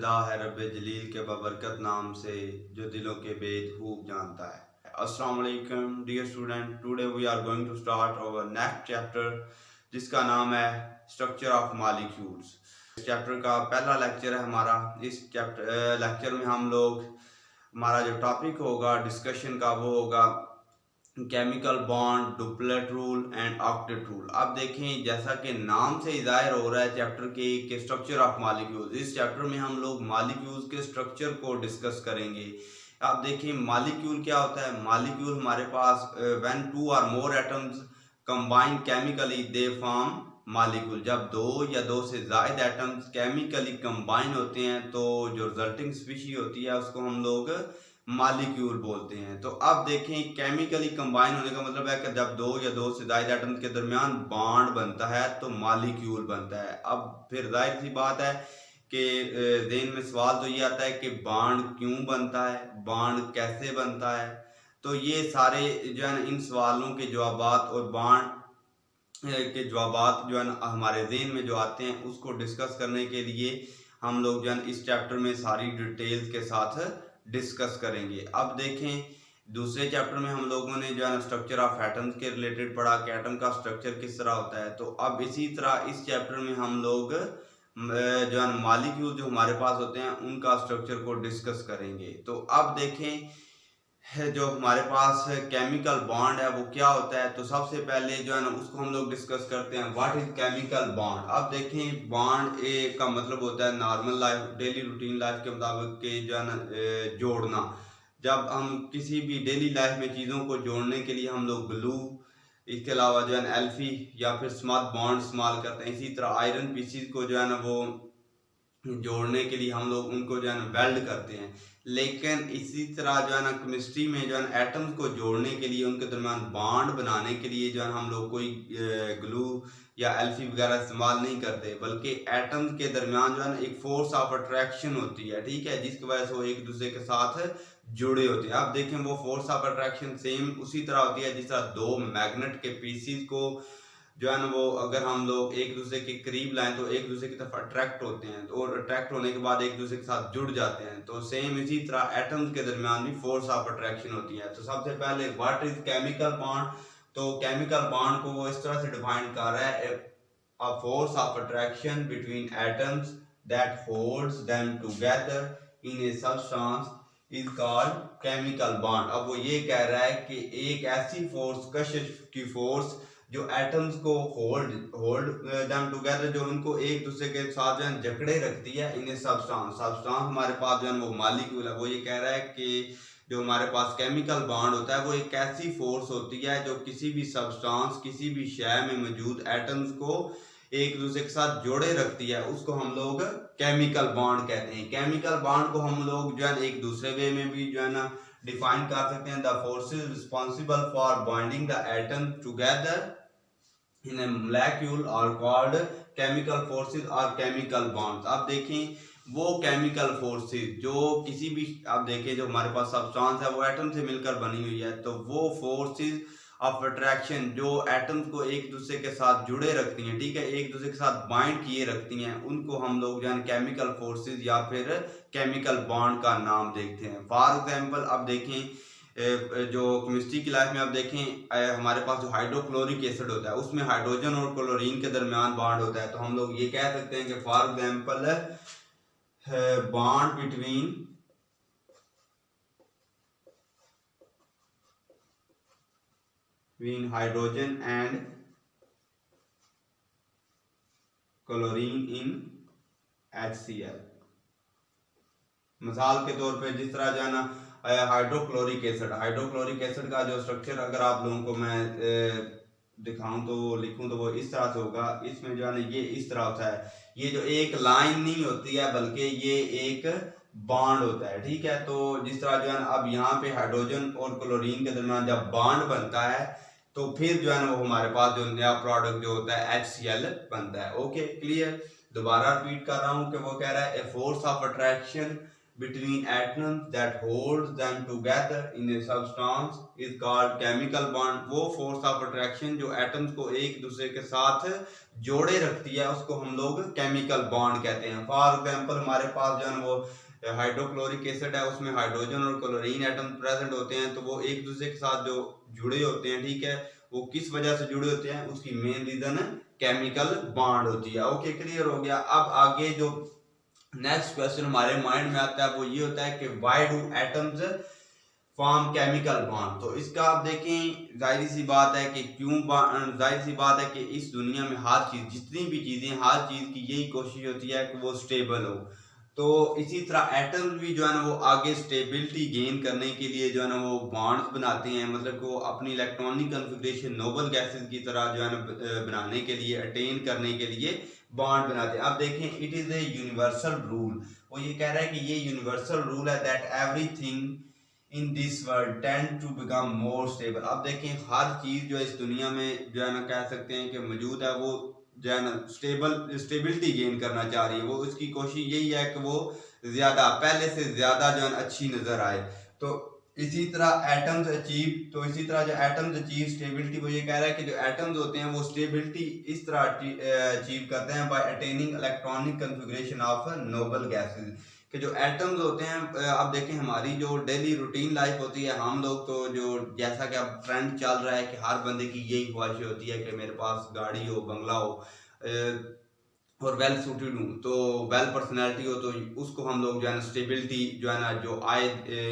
इब्तिदा है रब्बे जलील के बबरकत नाम से जो दिलों के भेद खूब जानता है। अस्सलाम वालेकुम dear student, today we are going to start our next chapter जिसका नाम है स्ट्रक्चर ऑफ मॉलिक्यूल्स। इस चैप्टर का पहला लेक्चर है हमारा। इस चैप्टर लेक्चर में हम लोग हमारा जो टॉपिक होगा डिस्कशन का वो होगा chemical bond, duplet rule and octet rule. अब देखें जैसा कि नाम से जाहिर हो रहा है चैप्टर के स्ट्रक्चर ऑफ मॉलिक्यूल्स। इस चैप्टर में हम लोग मॉलिक्यूल्स के स्ट्रक्चर को डिस्कस करेंगे। अब देखें मॉलिक्यूल क्या होता है। मॉलिक्यूल हमारे पास व्हेन टू और मोर atoms combine chemically they form molecule. जब दो या दो से ज्यादा एटम्स केमिकली कंबाइन होते हैं तो जो रिजल्टिंग स्पीशीज होती है उसको हम लोग मॉलिक्यूल बोलते हैं। तो अब देखें केमिकली कंबाइन होने का मतलब है कि जब दो या दो से ज्यादा एटम्स के दरमियान बॉन्ड बनता है तो मॉलिक्यूल बनता है। अब फिर जाहिर सी बात है कि ज़हन में सवाल तो ये आता है कि बॉन्ड क्यों बनता है, बॉन्ड कैसे बनता है। तो ये सारे जो है इन सवालों के जवाबात और बॉन्ड के जवाबात जो है हमारे ज़हन में जो आते हैं उसको डिस्कस करने के लिए हम लोग जो है इस चैप्टर में सारी डिटेल्स के साथ डिस्कस करेंगे। अब देखें दूसरे चैप्टर में हम लोगों ने जो है स्ट्रक्चर ऑफ एटम्स के रिलेटेड पढ़ा कि एटम का स्ट्रक्चर किस तरह होता है। तो अब इसी तरह इस चैप्टर में हम लोग जो है मॉलिक्यूल जो हमारे पास होते हैं उनका स्ट्रक्चर को डिस्कस करेंगे। तो अब देखें जो हमारे पास केमिकल बॉन्ड है वो क्या होता है। तो सबसे पहले जो है ना उसको हम लोग डिस्कस करते हैं, व्हाट इज केमिकल बॉन्ड। अब देखें बॉन्ड का मतलब होता है normal life, daily routine life के मुताबिक के जो है ना जोड़ना। जब हम किसी भी डेली लाइफ में चीज़ों को जोड़ने के लिए हम लोग ग्लू, इसके अलावा जो है ना एल्फी या फिर स्मॉथ बॉन्ड इस्तेमाल करते हैं। इसी तरह आयरन पीसीज को जो है ना वो जोड़ने के लिए हम लोग उनको जो है ना वेल्ड करते हैं। लेकिन इसी तरह जो है ना केमिस्ट्री में जो है ना एटम्स को जोड़ने के लिए उनके दरमियान बॉन्ड बनाने के लिए जो है हम लोग कोई ग्लू या एल्फी वगैरह इस्तेमाल नहीं करते, बल्कि एटम्स के दरमियान जो है ना एक फोर्स ऑफ अट्रैक्शन होती है, ठीक है, जिसकी वजह से वो एक दूसरे के साथ जुड़े होते हैं। अब देखें वो फोर्स ऑफ अट्रैक्शन सेम उसी तरह होती है जिस तरह दो मैग्नेट के पीसीज को जो है ना वो अगर हम लोग एक दूसरे के करीब लाएं तो एक दूसरे की तरफ अट्रैक्ट होते हैं और अट्रैक्ट होने के बाद एक दूसरे के साथ जुड़ जाते हैं। तो सेम इसी तरह एटम्स के दरमियान भी फोर्स ऑफ अट्रैक्शन होती है। तो सबसे पहले व्हाट इज केमिकल बॉन्ड। तो केमिकल बॉन्ड को वो इस तरह से डिफाइन कर रहा है, a force of attraction between atoms that holds them together in a substance is called chemical bond. अब वो ये कह रहा है कि एक ऐसी फोर्स, कशिश की फोर्स जो एटम्स को होल्ड देम टुगेदर, जो उनको एक दूसरे के साथ जो है जकड़े रखती है, इन्हें सब्सटेंस हमारे पास जो है वो मॉलिक्यूल है। वो ये कह रहा है कि जो हमारे पास केमिकल बॉन्ड होता है वो एक ऐसी फोर्स होती है जो किसी भी सब्सटेंस, किसी भी शय में मौजूद एटम्स को एक दूसरे के साथ जोड़े रखती है, उसको हम लोग केमिकल बॉन्ड कहते हैं। केमिकल बॉन्ड को हम लोग जो है एक दूसरे वे में भी जो है ना डिफाइन कर सकते हैं। The forces responsible for binding the atom together in a molecule are called chemical forces और केमिकल बॉन्ड्स। अब देखें वो केमिकल फोर्सेस जो किसी भी, अब देखें जो हमारे पास सब्सटेंस है वो एटम से मिलकर बनी हुई है, तो वो फोर्सेस ऑफ अट्रैक्शन जो एटम्स को एक दूसरे के साथ जुड़े रखती हैं, ठीक है, एक दूसरे के साथ बाइंड किए रखती हैं, उनको हम लोग जो है केमिकल फोर्सेस या फिर केमिकल बॉन्ड का नाम देखते हैं। फॉर एग्जांपल अब देखें जो केमिस्ट्री की लाइफ में आप देखें हमारे पास जो हाइड्रोक्लोरिक एसिड होता है उसमें हाइड्रोजन और क्लोरीन के दरमियान बॉन्ड होता है। तो हम लोग ये कह सकते हैं कि for example bond between hydrogen and chlorine in HCl। मिसाल के तौर पे जिस तरह जो है ना हाइड्रोक्लोरिक एसिड का जो स्ट्रक्चर अगर आप लोगों को मैं दिखाऊं तो लिखूं तो वो इस तरह से होगा। इसमें जो है ना ये इस तरह होता है, ये जो एक लाइन नहीं होती है बल्कि ये एक बॉन्ड होता है, ठीक है। तो जिस तरह जो है ना अब यहाँ पे हाइड्रोजन और क्लोरीन के दरमियान जब बॉन्ड बनता है तो फिर जो है ना वो हमारे पास जो नया प्रोडक्ट जो होता है HCl बनता है। Okay, clear. दोबारा रिपीट कर रहा हूँ कि वो कह रहा है a force of attraction between atoms that holds them together in a substance is called chemical bond। वो फोर्स ऑफ अट्रैक्शन जो एटम्स को एक दूसरे के साथ जोड़े रखती है उसको हम लोग केमिकल बॉन्ड कहते हैं। फॉर एग्जांपल हमारे पास जो है वो हाइड्रोक्लोरिक एसिड है, उसमें हाइड्रोजन और क्लोरीन एटम प्रेजेंट होते हैं, तो वो एक दूसरे के साथ जो जुड़े होते हैं, ठीक है, वो किस वजह से जुड़े होते हैं, उसकी मेन रीजन केमिकल बॉन्ड होती है। ओके, क्लियर हो गया। अब आगे जो नेक्स्ट क्वेश्चन हमारे माइंड में आता है वो ये होता है कि why do atoms form chemical bond. तो इसका आप देखें, जाहिर सी बात है कि क्यों, जाहिर सी बात है कि इस दुनिया में हर चीज, जितनी भी चीजें, हर चीज की यही कोशिश होती है कि वो स्टेबल हो। तो इसी तरह एटम्स भी जो है ना वो आगे स्टेबिलिटी गेन करने के लिए जो है ना वो बॉन्ड्स बनाते हैं, मतलब कि वो अपनी इलेक्ट्रॉनिक कॉन्फ़िगरेशन नोबल गैसेस की तरह जो है ना बनाने के लिए, अटेन करने के लिए बॉन्ड बनाते हैं। अब देखें, it is a universal rule. वो ये कह रहा है कि ये यूनिवर्सल रूल है that everything in this world tend to become more stable. अब देखें, हर चीज जो इस दुनिया में जो है ना कह सकते हैं कि मौजूद है, वो जो है ना स्टेबिलिटी गेन करना चाह रही है। वो उसकी कोशिश यही है कि वो ज्यादा, पहले से ज्यादा जो है ना अच्छी नजर आए। तो इसी तरह एटम्स अचीव स्टेबिलिटी। वो ये कह रहा है कि जो एटम्स होते हैं वो स्टेबिलिटी इस तरह अचीव करते हैं by attaining electronic configuration of noble gases. कि जो एटम्स होते हैं, अब देखें हमारी जो डेली रूटीन लाइफ होती है, हम लोग तो जो जैसा कि अब ट्रेंड चल रहा है कि हर बंदे की यही ख्वाहिश होती है कि मेरे पास गाड़ी हो, बंगला हो और वेल सूटेड हूँ, तो वेल पर्सनैलिटी हो, तो उसको हम लोग जो है ना स्टेबिलिटी जो है ना जो आए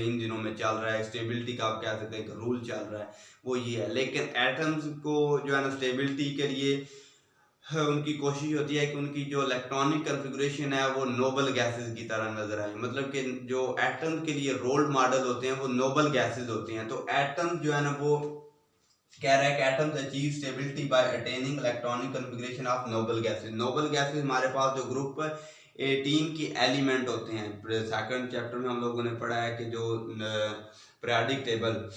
इन दिनों में चल रहा है, स्टेबिलिटी का आप कह सकते हैं कि रूल चल रहा है, वो ये है। लेकिन एटम्स को जो है ना स्टेबिलिटी के लिए उनकी कोशिश होती है कि उनकी जो इलेक्ट्रॉनिक कॉन्फ़िगरेशन है वो नोबल गैसेस की तरह नजर आए। मतलब कि जो एटम के लिए रोल मॉडल होते हैं वो नोबल गैसेस होते हैं। तो एटम जो है ना वो कह रहा है कि atoms achieve stability by attaining electronic configuration of noble gases. Noble gases हमारे पास जो ग्रुप 18 की एलिमेंट होते हैं। सेकंड चैप्टर में हम लोगों ने पढ़ा है कि जो पीरियोडिक टेबल,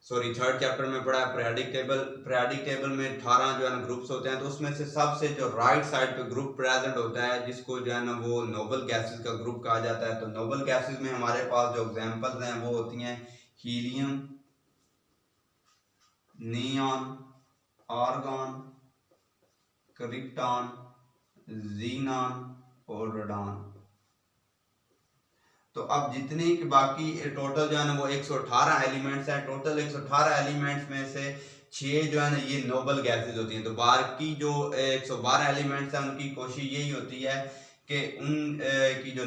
थर्ड चैप्टर में पढ़ा है पीरियोडिक टेबल में 18 जो है ना ग्रुप्स होते हैं। तो उसमें से सबसे जो राइट साइड पे ग्रुप प्रेजेंट होता है जिसको जो है ना वो नोबल गैसेस का ग्रुप कहा जाता है। तो नोबल गैसेस में हमारे पास जो एग्जांपल्स हैं वो होती हैं helium, neon, argon, krypton, xenon और रेडॉन। तो अब जितने की बाकी टोटल जो है ना वो 118 एलिमेंट्स हैं। टोटल 118 एलिमेंट्स में से 6 जो है ना ये नोबल गैसेस होती हैं। तो बाकी जो 112 एलिमेंट्स हैं उनकी कोशिश यही होती है कि की जो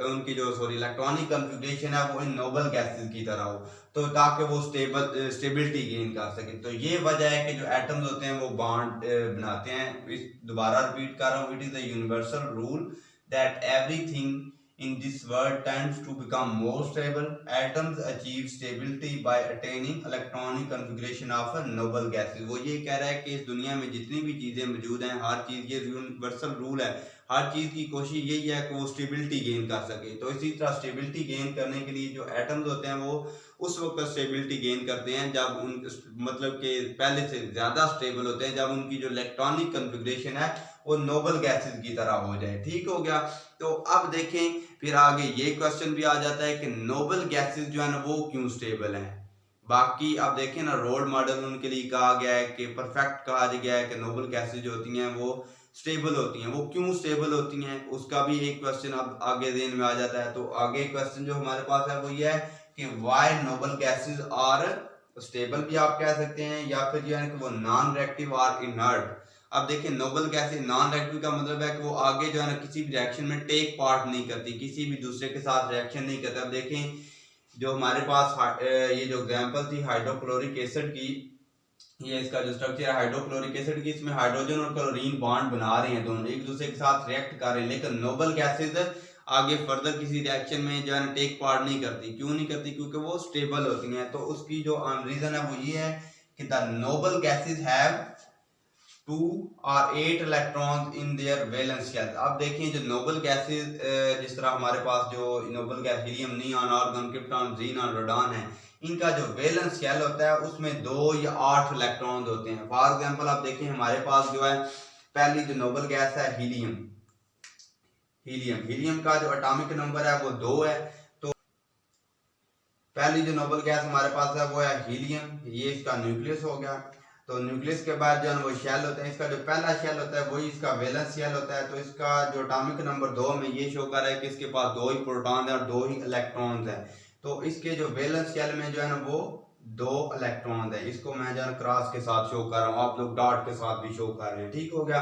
उनकी जो इलेक्ट्रॉनिक कॉन्फ़िगरेशन है वो इन नोबल गैसेस की तरह हो, तो ताकि वो स्टेबिलिटी गेन कर सके। तो ये वजह है कि जो एटम्स होते हैं वो बॉन्ड बनाते हैं। दोबारा रिपीट कर रहा हूँ, it is a universal rule that everything in this world tends to become more stable. Atoms achieve stability by attaining electronic configuration of noble gases। वो ये कह रहा है कि इस दुनिया में जितनी भी चीजें मौजूद हैं, हर चीज, ये यूनिवर्सल रूल है, हर चीज की कोशिश यही है कि वो स्टेबिलिटी गेन कर सके। तो इसी तरह स्टेबिलिटी गेन करने के लिए जो एटम्स होते हैं वो उस वक्त स्टेबिलिटी गेन करते हैं जब उन, मतलब कि पहले से ज्यादा स्टेबल होते हैं, जब उनकी जो इलेक्ट्रॉनिक कॉन्फ़िगरेशन है वो नोबल गैसेस की तरह हो जाए। ठीक हो गया। तो अब देखें, फिर आगे ये क्वेश्चन भी आ जाता है कि नोबल गैसेस जो है ना वो क्यों स्टेबल हैं। बाकी आप देखें ना, रोल मॉडल उनके लिए कहा गया है कि परफेक्ट कहा गया है कि नोबल गैसेस जो होती हैं वो स्टेबल होती हैं। वो क्यों स्टेबल होती हैं उसका भी एक क्वेश्चन अब आगे ज़हन में आ जाता है। तो आगे क्वेश्चन जो हमारे पास है वो ये है कि why noble gases are stable, भी आप कह सकते हैं, या फिर जो है कि वो नॉन रिएक्टिव और इनर्ट। अब देखिए, नोबल गैसेस नॉन रिएक्टिव का मतलब है कि वो आगे जो है ना किसी भी रिएक्शन में टेक पार्ट नहीं करती, किसी भी दूसरे के साथ रिएक्शन नहीं करती। अब देखें, जो हमारे पास ये जो एग्जांपल थी हाइड्रोक्लोरिक एसिड की, ये इसका जो स्ट्रक्चर है हाइड्रोक्लोरिक एसिड की, इसमें हाइड्रोजन और क्लोरीन बॉन्ड बना रहे हैं, दोनों एक दूसरे के साथ रिएक्ट कर रहे हैं। लेकिन नोबल गैसेस आगे फर्दर किसी रिएक्शन में जो है ना टेक पार्ट नहीं करती। क्यों नहीं करती? क्योंकि वो स्टेबल होती हैं। तो उसकी जो रीजन है वो ये है कि the noble gases have 2 or 8 electrons in their valence shell. अब देखिए, जो नोबल गैसेस, जिस तरह हमारे पास जो noble gas helium, neon, argon, krypton, xenon, radon है, इनका जो वैलेंस शेल होता है उसमें 2 या 8 इलेक्ट्रॉन होते हैं। फॉर एग्जांपल आप देखिए, हमारे पास जो है पहली जो नोबल गैस है हीलियम का जो एटॉमिक नंबर है वो 2 है। पहली जो नोबल गैस हमारे पास है वो है हीलियम, ये इसका न्यूक्लियस हो गया। तो न्यूक्लियस के बाद जो है वो शेल होते हैं, इसका जो पहला शेल होता है वही इसका वैलेंस शेल होता है। तो इसका जो एटॉमिक नंबर 2 में ये शो कर रहा है कि इसके पास 2 ही प्रोटॉन है और 2 ही इलेक्ट्रॉन्स है। तो इसके जो वैलेंस शेल में जो है ना वो 2 इलेक्ट्रॉन है। इसको मैं जो है क्रॉस के साथ शो कर रहा हूँ, आप लोग डॉट के साथ भी शो कर रहे हैं, ठीक हो गया।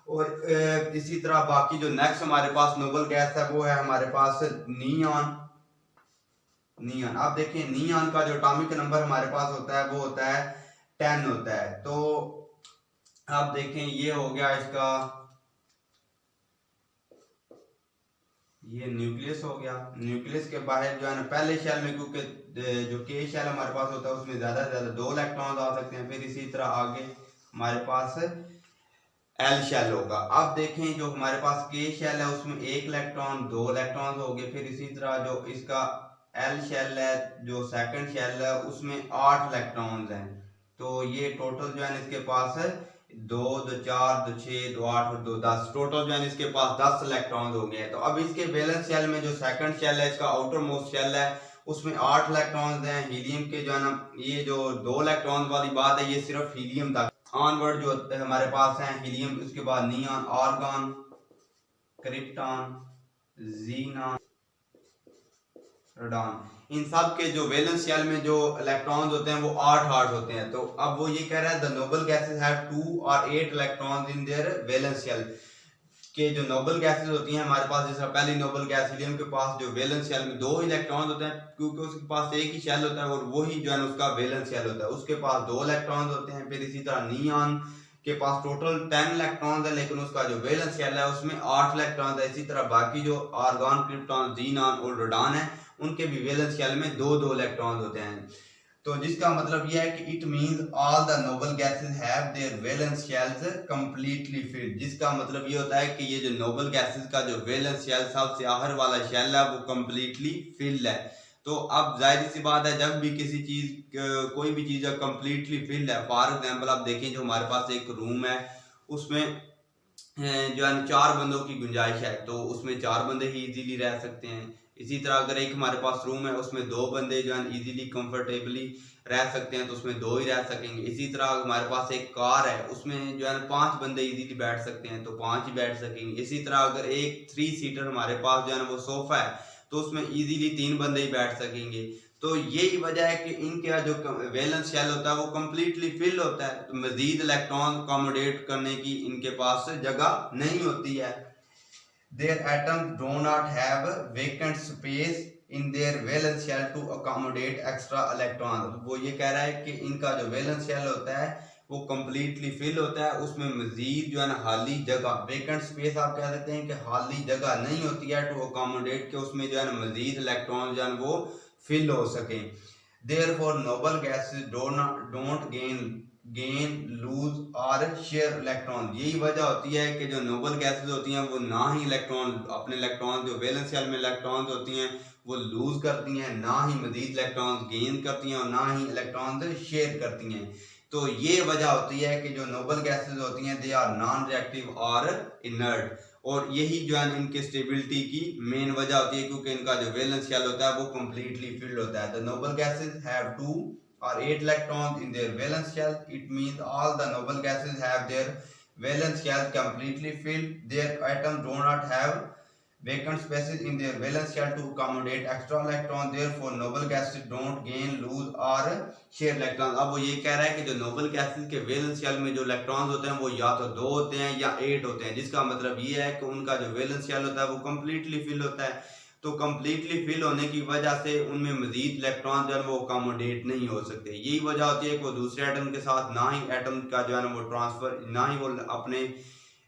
और इसी तरह बाकी जो नेक्स्ट हमारे पास नोबल गैस है वो है हमारे पास नियॉन। नियॉन, आप देखिए नियॉन का जो एटॉमिक नंबर हमारे पास होता है वो होता है 10 होता है। तो आप देखें ये हो गया इसका, ये न्यूक्लियस हो गया। न्यूक्लियस के बाहर जो है ना पहले शेल में, क्योंकि जो के शेल हमारे पास होता है उसमें ज्यादा से ज्यादा 2 इलेक्ट्रॉन आ सकते हैं। फिर इसी तरह आगे हमारे पास एल शेल होगा। अब देखें जो हमारे पास के शेल है उसमें 1 इलेक्ट्रॉन 2 इलेक्ट्रॉन हो गए। फिर इसी तरह जो इसका एल शेल है, जो सेकंड शेल है, उसमें 8 इलेक्ट्रॉन्स हैं। तो ये टोटल जो है इसके पास 2 2 4 2 6 2 8 और 2 10, टोटल जो है इसके पास 10 इलेक्ट्रॉन्स हो गए हैं। तो अब इसके वैलेंस शेल में जो सेकंड शेल है, इसका आउटर मोस्ट शेल है, उसमें 8 इलेक्ट्रॉन्स हैं। हीलियम के जो है ना ये जो 2 इलेक्ट्रॉन वाली बात है ये सिर्फ हीलियम तक। ऑनवर्ड जो हमारे पास है हीलियम, उसके बाद neon, argon, krypton, xenon, radon, इन सब के जो वैलेंस शेल में जो इलेक्ट्रॉन्स होते हैं वो 8 होते हैं। तो अब वो ये कह रहा है द नोबल गैसेस हैव 2 और 8 electrons in their valence shell. के जो नोबल गैसेस होती हैं हमारे पास, जैसे पहली नोबल गैस हीलियम के पास जो वैलेंस शेल में 2 इलेक्ट्रॉन्स होते हैं, क्योंकि उसके पास एक ही शेल होता है और वही जो है उसका वैलेंस शेल होता है, उसके पास 2 इलेक्ट्रॉन्स होते हैं। फिर इसी तरह नियॉन के पास टोटल 10 इलेक्ट्रॉन्स है, लेकिन उसका जो वैलेंस शेल है उसमें 8 इलेक्ट्रॉन्स है। इसी तरह बाकी जो आर्गन, क्रिप्टॉन, जीनॉन और रेडॉन है उनके भी वैलेंस शेल में 2 इलेक्ट्रॉन्स होते हैं। तो जिसका मतलब यह है कि it means all the noble gases have their valence shells completely filled. जिसका मतलब ये होता है कि ये जो नोबल गैसेस का जो वैलेंस शेल सबसे आखिर वाला शेल है वो कंप्लीटली फिल्ड है। तो अब जाहिर सी बात है जब भी किसी चीज कोई भी चीज कंप्लीटली फिल्ड है, फॉर एग्जांपल आप देखें जो हमारे पास एक रूम है उसमें जो है 4 बंदों की गुंजाइश है, तो उसमें 4 बंदे ही इजीली रह सकते हैं। इसी तरह अगर एक हमारे पास रूम है उसमें 2 बंदे जो है इजीली कंफर्टेबली रह सकते हैं, तो उसमें 2 ही रह सकेंगे। इसी तरह हमारे पास एक कार है उसमें जो है 5 बंदे इजीली बैठ सकते हैं, तो 5 ही बैठ सकेंगे। इसी तरह अगर एक 3 सीटर हमारे पास जो है वो सोफा है तो उसमें इजीली 3 बंदे ही बैठ सकेंगे। तो यही वजह है कि इनका जो वैलेंस शेल होता है वो कंप्लीटली फिल होता है, तो मजीद इलेक्ट्रॉन अकोमोडेट करने की इनके पास जगह नहीं होती है। Their atoms do not have vacant space in their valence shell to accommodate extra electrons। वो ये कह रहा है कि इनका जो वैलेंस शेल होता है वो कंप्लीटली फिल होता है, उसमें मजीद जो है ना खाली जगह, वेकेंट स्पेस आप कह सकते हैं कि खाली जगह नहीं होती है टू अकोमोडेट, के उसमें जो है ना मजीद इलेक्ट्रॉन जो है वो फिल हो सके। Therefore noble gases don't gain lose और शेयर इलेक्ट्रॉन। यही वजह होती है कि जो नोबल गैसेस होती हैं वो ना ही इलेक्ट्रॉन अपने इलेक्ट्रॉन जो वैलेंस शेल में इलेक्ट्रॉन होती हैं वो लूज करती हैं, ना ही मजीद इलेक्ट्रॉन गेन करती हैं और ना ही इलेक्ट्रॉन शेयर करती हैं। तो ये वजह होती है कि जो नोबल गैसेस होती हैं दे आर नॉन रिएक्टिव और इनर्ट, और यही जो है इनके स्टेबिलिटी की मेन वजह होती है, क्योंकि इनका जो वैलेंस शेल होता है वो कंप्लीटली फिल्ड होता है। The noble gases have 2 or 8 electrons in their valence shell. It means all the noble gases have their valence shell completely filled. Their atoms do not have vacant spaces in their valence shell to accommodate extra electrons. Therefore noble gases don't gain, lose or share electrons। अब वो ये कह रहा है कि जो noble gases के valence shell में जो इलेक्ट्रॉन्स होते हैं वो या तो 2 होते हैं या 8 होते हैं। जिसका मतलब ये है कि उनका जो वैलेंस शेल होता है वो कंप्लीटली फिल होता है। तो कंप्लीटली फिल होने की वजह से उनमें मजीद इलेक्ट्रॉन जो है वो अकोमोडेट नहीं हो सकते। यही वजह होती है कि वो दूसरे एटम के साथ ना ही एटम का जो है ना वो ट्रांसफर, ना ही वो अपने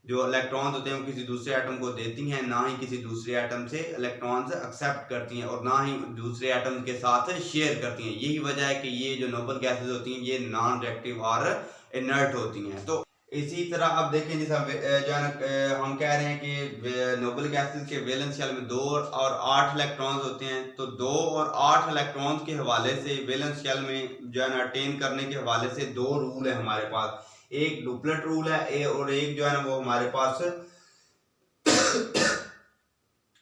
जो इलेक्ट्रॉन्स होते हैं वो किसी दूसरे एटम को देती हैं, ना ही किसी दूसरे एटम से इलेक्ट्रॉन्स एक्सेप्ट करती हैं और ना ही दूसरे एटम के साथ शेयर करती हैं। यही वजह है कि ये जो नोबल गैसेस होती हैं ये नॉन रिएक्टिव और इनर्ट होती हैं। तो इसी तरह अब देखें जैसा जो है हम कह रहे हैं कि नोबल गैसेस के वैलेंस शेल में 2 और 8 इलेक्ट्रॉन्स होते हैं, तो 2 और 8 इलेक्ट्रॉन्स के हवाले से वैलेंस शेल में जो है ना अटेन करने के हवाले से 2 रूल है हमारे पास। एक डुप्लेट रूल है और एक जो है ना वो हमारे पास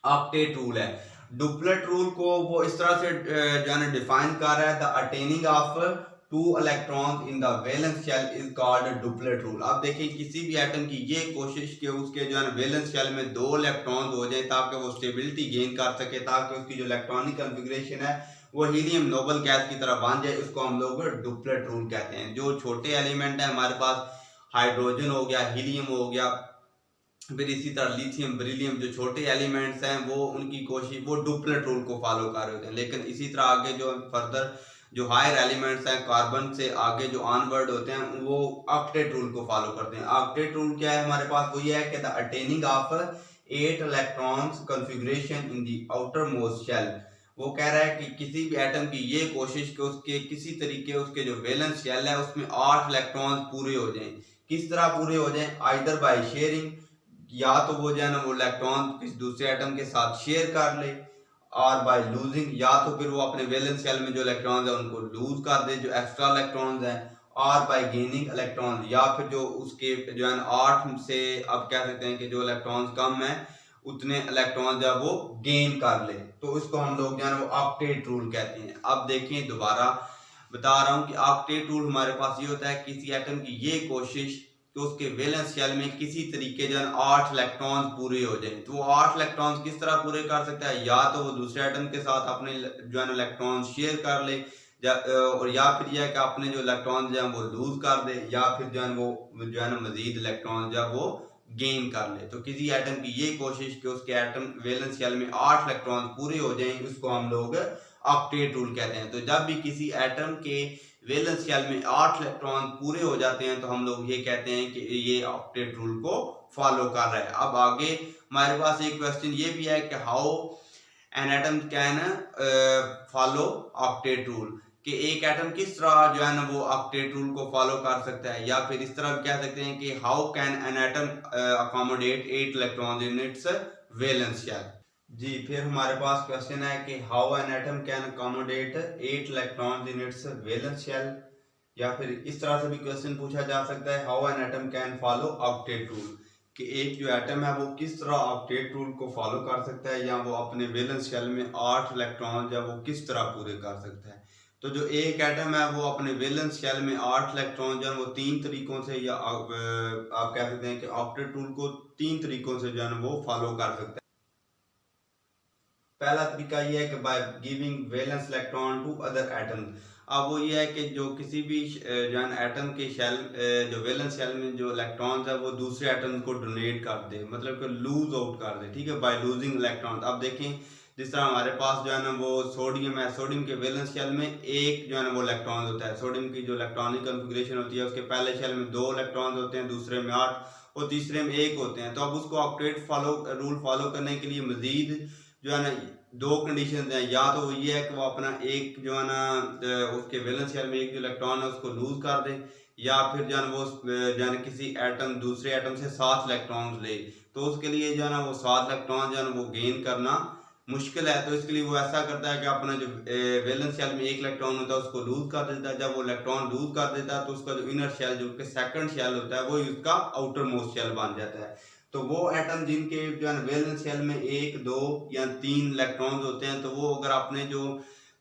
ऑक्टेट रूल है। डुप्लेट रूल को वो इस तरह से जो है डिफाइन कर रहा है, the attaining of two electrons in the valence shell is called duplet rule. अब देखिए किसी भी एटम की ये कोशिश कि उसके जो है वैलेंस शेल में 2 इलेक्ट्रॉन्स हो जाए ताकि वो स्टेबिलिटी गेन कर सके, ताकि उसकी जो इलेक्ट्रॉनिक कॉन्फ़िगरेशन है वो हीलियम नोबल गैस की तरह बन जाए, उसको हम लोग डुप्लेट रूल कहते हैं। जो छोटे एलिमेंट है हमारे पास, हाइड्रोजन हो गया, हीलियम हो गया, फिर इसी तरह लिथियम, बेरिलियम, जो छोटे एलिमेंट्स हैं वो उनकी कोशिश वो डुप्लेट रूल को फॉलो कर रहे होते हैं। लेकिन इसी तरह आगे जो फर्दर जो हायर एलिमेंट्स हैं, कार्बन से आगे जो ऑनवर्ड होते हैं, वो ऑक्टेट रूल को फॉलो करते हैं। ऑक्टेट रूल क्या है हमारे पास, वो ये है कि the attaining of 8 electrons configuration in the outermost shell. वो कह रहा है कि किसी भी एटम की ये कोशिश कि उसके किसी तरीके उसके जो वैलेंस शेल है उसमें 8 इलेक्ट्रॉन्स पूरे हो जाएं। किस तरह पूरे हो जाएं? आइदर बाय शेयरिंग, या तो वो जो है ना वो इलेक्ट्रॉन किसी दूसरे एटम के साथ शेयर कर ले, और बाय लूजिंग, या तो फिर वो अपने वैलेंस शेल में जो इलेक्ट्रॉन्स है उनको लूज कर दे, जो एक्स्ट्रा इलेक्ट्रॉन्स हैं, और बाय गेनिंग इलेक्ट्रॉन्स, या फिर जो उसके जो है 8 से अब कह सकते हैं कि जो इलेक्ट्रॉन्स कम है उतने इलेक्ट्रॉन जो वो गेन कर ले, तो उसको हम लोग जो है वो ऑक्टेट रूल कहते हैं। अब देखिए दोबारा बता रहा हूँ कि ऑक्टेट रूल हमारे पास ये होता है किसी एटम की ये कोशिश कि उसके वैलेंस शेल में किसी तरीके जो 8 इलेक्ट्रॉन्स पूरे हो जाएं। तो वो 8 इलेक्ट्रॉन्स किस तरह पूरे कर सकता है? या तो वो दूसरे एटम के साथ अपने जो है इलेक्ट्रॉन शेयर कर ले, और या फिर यह कि अपने जो इलेक्ट्रॉन जो है वो लूज कर दे, या फिर जो है वो जो है मजीद इलेक्ट्रॉन जो है वो गेन कर ले। तो किसी एटम की ये कोशिश कि उसके एटम वैलेंस शेल में 8 इलेक्ट्रॉन पूरे हो जाएं, उसको हम लोग ऑक्टेट रूल कहते हैं। तो जब भी किसी एटम के वैलेंस शेल में 8 इलेक्ट्रॉन पूरे हो जाते हैं तो हम लोग ये कहते हैं कि ये ऑक्टेट रूल को फॉलो कर रहा है। अब आगे हमारे पास एक क्वेश्चन ये भी है कि how an atom can follow octet rule, कि एक एटम किस तरह जो है ना वो ऑक्टेट रूल को फॉलो कर सकता है, या फिर इस तरह कह सकते हैं कि how can an atom accommodate 8 electrons in its valence shell. जी, फिर हमारे पास क्वेश्चन है कि how an atom can accommodate 8 electrons in its valence shell, या फिर इस तरह से भी क्वेश्चन पूछा जा सकता है how an atom can follow octet rule, कि एक जो एटम है वो किस तरह ऑक्टेट रूल को फॉलो कर सकता है, या वो अपने वैलेंस शेल में 8 इलेक्ट्रॉन या वो किस तरह पूरे कर सकता है। तो जो एक एटम है वो अपने वैलेंस शेल में 8 इलेक्ट्रॉन जो है वो 3 तरीकों से, या आप कह सकते हैं कि ऑक्टेट रूल को 3 तरीकों से जो है वो फॉलो कर सकता है। पहला तरीका ये है कि by giving valence electron to other atom. अब वो ये है कि जो किसी भी जो है एटम के शेल जो वैलेंस शेल में जो इलेक्ट्रॉन्स है वो दूसरे एटम को डोनेट कर दे, मतलब कि लूज आउट कर दे, ठीक है, बाय लूजिंग इलेक्ट्रॉन। अब देखें जिस तरह हमारे पास जो है ना वो सोडियम है, सोडियम के वैलेंस शेल में एक जो है ना वो इलेक्ट्रॉन होता है। सोडियम की जो इलेक्ट्रॉनिक कॉन्फ़िगरेशन होती है उसके पहले शेल में 2 इलेक्ट्रॉन होते हैं, दूसरे में 8 और तीसरे में 1 होते हैं। तो अब उसको ऑक्टेट रूल फॉलो करने के लिए मजीद जो है ना 2 कंडीशन हैं, या तो ये है कि वो अपना एक जो है ना उसके वैलेंस शेल में एक जो इलेक्ट्रॉन है उसको लूज कर दे, या फिर जो है वो जो है किसी एटम दूसरे एटम से 7 इलेक्ट्रॉन ले। तो उसके लिए जो है ना वो 7 इलेक्ट्रॉन जो है वो गेन करना मुश्किल है, तो इसके लिए वो ऐसा करता है कि अपना जो वैलेंस शेल में एक इलेक्ट्रॉन होता है उसको लूज कर देता है। जब वो इलेक्ट्रॉन लूज कर देता है तो उसका जो इनर शेल जो कि सेकंड शेल होता है वो उसका आउटर मोस्ट शेल बन जाता है। तो वो एटम जिनके जो है वैलेंस शेल में 1, 2 या 3 इलेक्ट्रॉन्स होते हैं, तो वो अगर अपने जो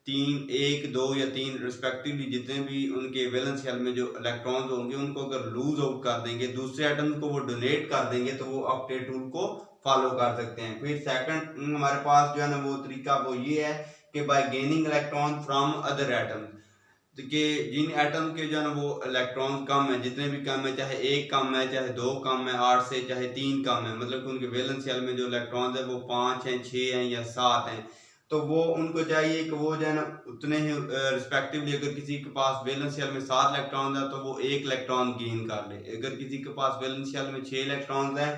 1, 2 या 3 रिस्पेक्टिवली जितने भी उनके वैलेंस शेल में जो इलेक्ट्रॉन्स होंगे उनको अगर लूज आउट कर देंगे, दूसरे एटम को वो डोनेट कर देंगे, तो वो ऑक्टेट रूल को फॉलो कर सकते हैं। फिर सेकंड हमारे पास जो है ना वो तरीका वो ये है कि bye gaining electron from other atoms, कि जिन एटम के जो है ना वो इलेक्ट्रॉन कम है, जितने भी कम है, चाहे 1 कम है, चाहे 2 कम है 8 से, चाहे 3 कम है, मतलब कि उनके वैलेंस शेल में जो इलेक्ट्रॉन है वो 5 हैं, 6 हैं या 7 हैं, तो वो उनको चाहिए कि वो जो है ना उतने ही रिस्पेक्टिवली, अगर किसी के पास वैलेंस शेल में 7 इलेक्ट्रॉन है तो वो 1 इलेक्ट्रॉन गेन कर ले, अगर किसी के पास वैलेंस शेल में 6 इलेक्ट्रॉन है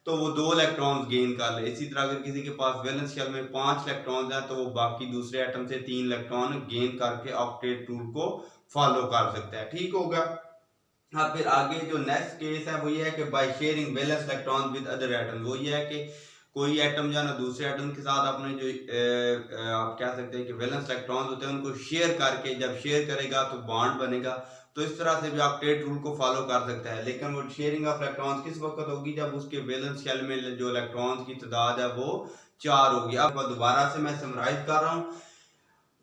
तो वो 2 इलेक्ट्रॉन गेन कर ले। इसी तरह अगर किसी के पास वैलेंस शेल में 5 इलेक्ट्रॉन है तो वो बाकी दूसरे एटम से 3 इलेक्ट्रॉन गेन करके ऑक्टेट रूल को फॉलो कर सकता है। ठीक होगा। हाँ, फिर आगे जो नेक्स्ट केस है वो ये है कि by sharing valence electron with other atom. वो ये है कि कोई एटम जो है ना दूसरे एटम के साथ अपने जो आप कह सकते हैं कि वैलेंस इलेक्ट्रॉन्स होते हैं उनको शेयर करके, जब शेयर करेगा तो बॉन्ड बनेगा, तो इस तरह से भी ऑक्टेट रूल को फॉलो कर सकता है। लेकिन वो शेयरिंग ऑफ इलेक्ट्रॉन्स किस वक्त होगी? जब उसके वैलेंस शेल में जो इलेक्ट्रॉन्स की तादाद है वो 4 होगी। अब दोबारा से मैं समराइज कर रहा हूँ,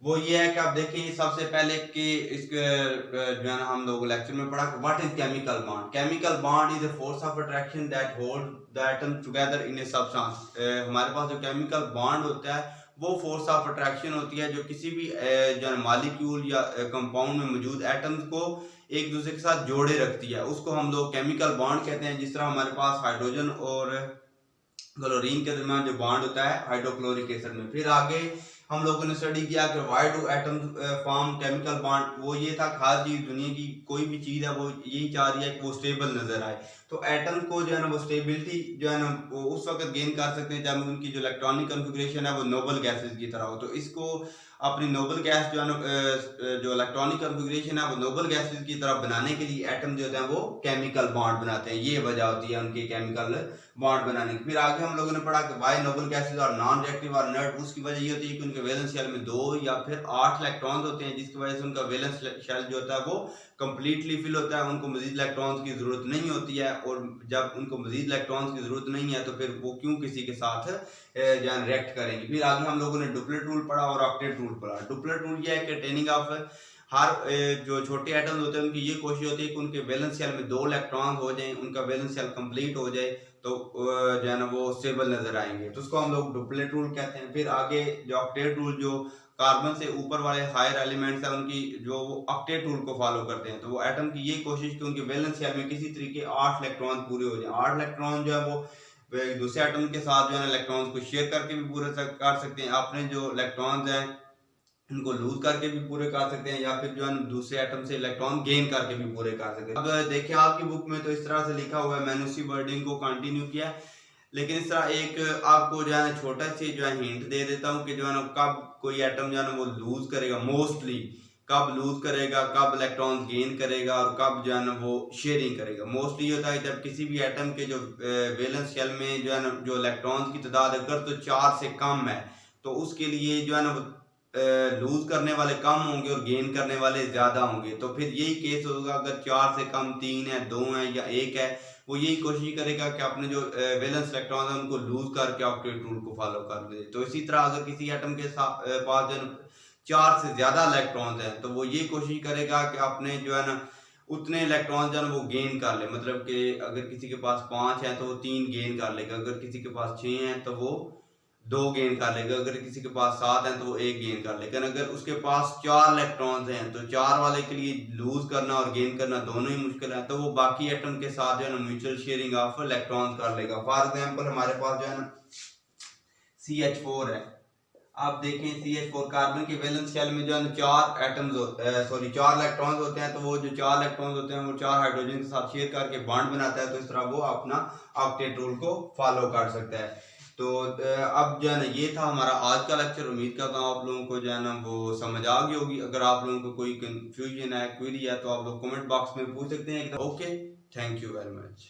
वो ये है कि आप देखें सबसे पहले कि इसके जो है ना हम लोग लेक्चर में पढ़ा what is chemical bond. Chemical bond is a force of attraction that hold the atom together in a substance. हमारे पास जो केमिकल बॉन्ड होता है वो फोर्स ऑफ अट्रैक्शन होती है जो किसी भी जो है मॉलिक्यूल या कंपाउंड में मौजूद एटम्स को एक दूसरे के साथ जोड़े रखती है, उसको हम लोग केमिकल बॉन्ड कहते हैं। जिस तरह हमारे पास हाइड्रोजन और क्लोरीन के दरमियान जो बॉन्ड होता है हाइड्रोक्लोरिक एसिड में। फिर आगे हम लोगों ने स्टडी किया कि why do atoms form chemical bond. वो ये था कि हर चीज दुनिया की कोई भी चीज है वो यही चाह रही है कि वो स्टेबल नजर आए। तो एटम्स को जो है ना वो स्टेबिलिटी जो है ना वो उस वक्त गेन कर सकते हैं जब उनकी जो इलेक्ट्रॉनिक कॉन्फ़िगरेशन है वो नोबल गैसेस की तरह हो। तो इसको अपनी नोबल गैस जो है ना जो इलेक्ट्रॉनिक कॉन्फ़िगरेशन है वो नोबल गैसेस की तरह बनाने के लिए एटम जो होते हैं वो केमिकल बॉन्ड बनाते हैं। ये वजह होती है उनके केमिकल बॉन्ड बनाने की। फिर आगे हम लोगों ने पढ़ा कि व्हाई नोबल गैसेस और नॉन रिएक्टिव और इनर्ट। उसकी वजह ये होती है कि उनके वैलेंस शेल में 2 या फिर 8 इलेक्ट्रॉन्स होते हैं, जिसकी वजह से उनका वैलेंस शेल जो होता है वो कंप्लीटली फिल होता है, उनको मजीद इलेक्ट्रॉन्स की जरूरत नहीं होती है। और जब उनको मजीद इलेक्ट्रॉन्स की जरूरत नहीं है तो फिर वो क्यों किसी के साथ जान रिएक्ट करेंगे। फिर आगे हम लोगों ने डुप्लेट रूल पढ़ा और ऑक्टेट रूल पढ़ा। डुप्लेट रूल ये है कि टेनिंग ऑफ हर जो छोटे एटम्स होते हैं उनकी ये कोशिश होती है कि उनके वैलेंस शेल में 2 इलेक्ट्रॉन हो जाएं, उनका वैलेंस शेल कंप्लीट हो जाए तो जो है ना वो स्टेबल नजर आएंगे, तो उसको हम लोग डुप्लेट रूल कहते हैं। फिर आगे जो ऑक्टेट रूल, जो कार्बन से ऊपर वाले हायर एलिमेंट्स हैं उनकी जो वो ऑक्टेट रूल को फॉलो करते हैं। तो वो एटम की ये कोशिश कि उनके वैलेंस शेल में किसी तरीके 8 इलेक्ट्रॉन पूरे हो जाए। 8 इलेक्ट्रॉन जो है वो दूसरे एटम के साथ जो है ना इलेक्ट्रॉन्स को शेयर करके भी पूरे कर सकते हैं, अपने जो इलेक्ट्रॉन्स हैं उनको लूज करके भी पूरे कर सकते हैं, या फिर जो है दूसरे एटम से इलेक्ट्रॉन गेन करके भी पूरे कर सकते हैं। अब देखिए आपकी बुक में तो इस तरह से लिखा हुआ है, मैंने उसी वर्डिंग को कंटिन्यू किया है, लेकिन इस तरह एक आपको जो है ना छोटा सी जो है हिंट दे देता हूँ कि जो है ना कब कोई एटम जो है ना वो लूज करेगा, मोस्टली कब लूज करेगा, कब इलेक्ट्रॉन गेन करेगा और कब जो है ना वो शेयरिंग करेगा। मोस्टली ये होता है जब किसी भी एटम के जो वैलेंस शेल में जो है ना जो इलेक्ट्रॉन्स की तादाद अगर तो 4 से कम है तो उसके लिए जो है ना लूज करने वाले कम होंगे और गेन करने वाले ज्यादा होंगे। तो फिर यही केस होगा अगर 4 से कम 3 है, 2 है या 1 है, वो यही कोशिश करेगा कि अपने जो वैलेंस इलेक्ट्रॉन है उनको लूज करके ऑक्टेट रूल को फॉलो कर दे। तो इसी तरह अगर किसी एटम के पास जो 4 से ज्यादा इलेक्ट्रॉन है तो वो ये कोशिश करेगा कि अपने जो है ना उतने इलेक्ट्रॉन जो है वो गेन कर ले। मतलब कि अगर किसी के पास 5 है तो वो 3 गेन कर लेगा, अगर किसी के पास 6 है तो वो 2 गेन कर लेगा, अगर किसी के पास 7 है तो वो 1 गेन कर लेगा। अगर उसके पास 4 इलेक्ट्रॉन्स हैं तो 4 वाले के लिए लूज करना और गेन करना दोनों ही मुश्किल है, तो वो बाकी एटम के साथ जो है ना म्यूचुअल शेयरिंग ऑफ इलेक्ट्रॉन्स कर लेगा। फॉर एग्जांपल हमारे पास जो है ना CH4 है। आप देखें CH4 कार्बन के वैलेंस शेल में जो है 4 इलेक्ट्रॉन्स होते हैं, तो वो जो 4 इलेक्ट्रॉन्स होते हैं वो 4 हाइड्रोजन के साथ शेयर करके बॉन्ड बनाता है, तो इस तरह वो अपना ऑक्टेट रूल को फॉलो कर सकता है। तो अब जो है ना ये था हमारा आज का लेक्चर। उम्मीद करता हूँ आप लोगों को जो है ना वो समझ आ गई होगी। अगर आप लोगों को कोई कंफ्यूजन है, क्वेरी है, तो आप लोग कमेंट बॉक्स में पूछ सकते हैं। Okay, thank you very much.